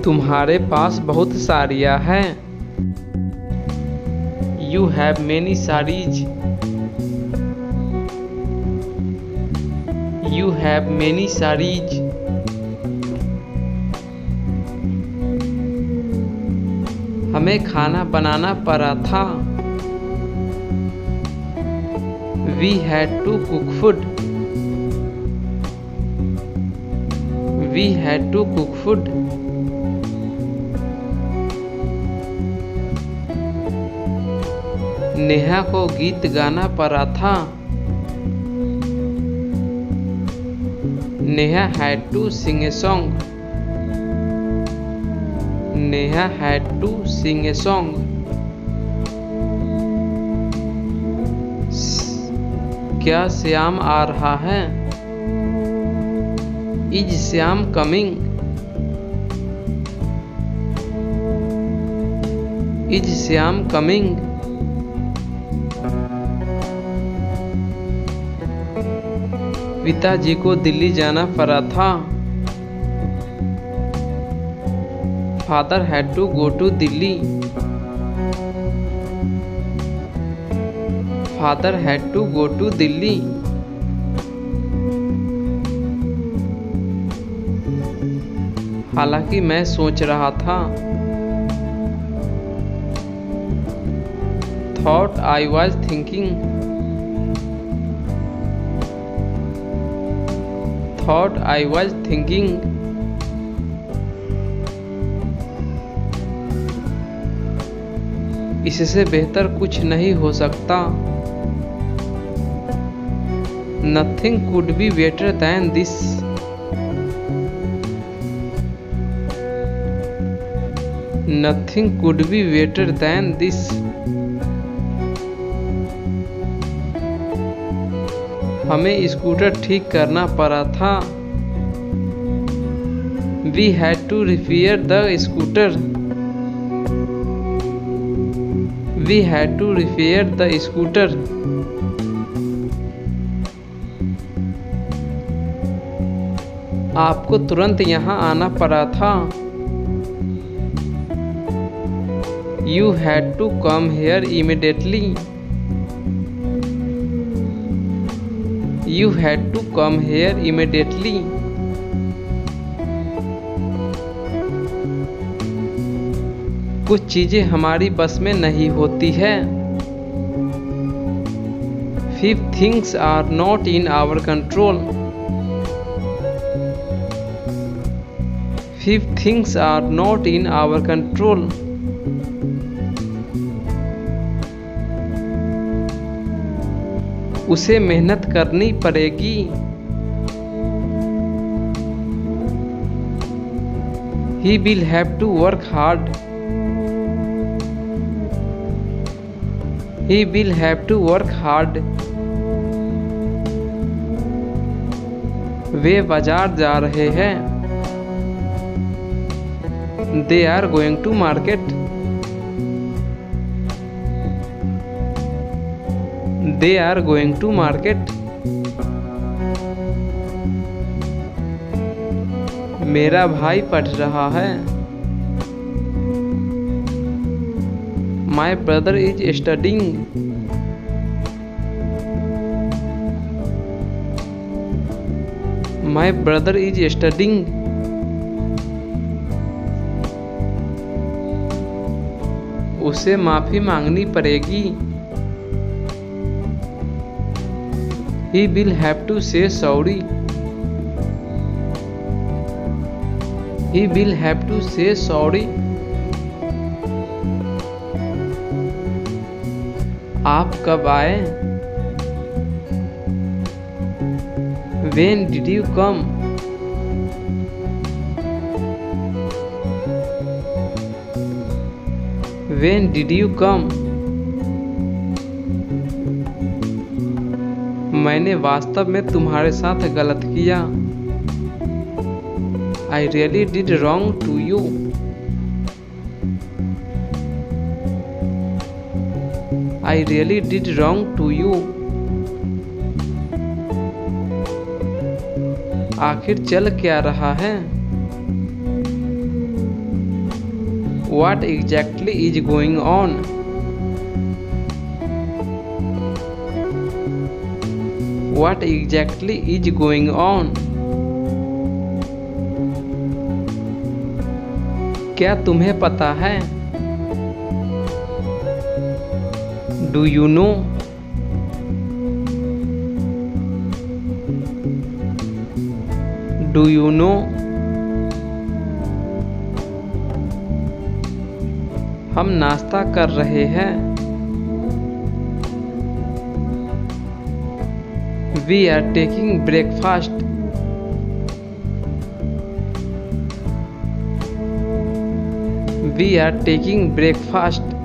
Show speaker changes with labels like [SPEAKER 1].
[SPEAKER 1] तुम्हारे पास बहुत साड़ियाँ हैं। You have many sarees. You have many sarees. हमें खाना बनाना पड़ा था। We had to cook food. We had to cook food. Neha को गीत गाना पड़ा था। Neha had to sing a song. Neha had to sing a song. क्या श्याम आ रहा है? Is Shyam coming? Is Shyam coming? पिताजी को दिल्ली जाना पड़ा था। Father had to go to Delhi. Father had to go to Delhi. हालांकि मैं सोच रहा था। Thought I was thinking। Thought I was thinking। इससे बेहतर कुछ नहीं हो सकता। Nothing could be better than this। Nothing could be better than this। हमें स्कूटर ठीक करना पड़ा था। We had to repair the scooter। We had to repair the scooter। आपको तुरंत यहाँ आना पड़ा था। You had to come here immediately। You had to come here immediately। कुछ चीजें हमारी बस में नहीं होती है। Few things are not in our control। Few things are not in our control। उसे मेहनत करनी पड़ेगी। He will have to work hard। He will have to work hard। वे बाजार जा रहे हैं। They are going to market। They are going to market। मेरा भाई पढ़ रहा है। My brother is studying। My brother is studying। उसे माफी मांगनी पड़ेगी। He will have to say sorry। He will have to say sorry। आप कब आए? When did you come? When did you come? मैंने वास्तव में तुम्हारे साथ गलत किया। I really did wrong to you। I really did wrong to you। आखिर चल क्या रहा है? What exactly is going on? What exactly is going on? क्या तुम्हें पता है? Do you know? Do you know? हम नाश्ता कर रहे हैं। We are taking breakfast. We are taking breakfast.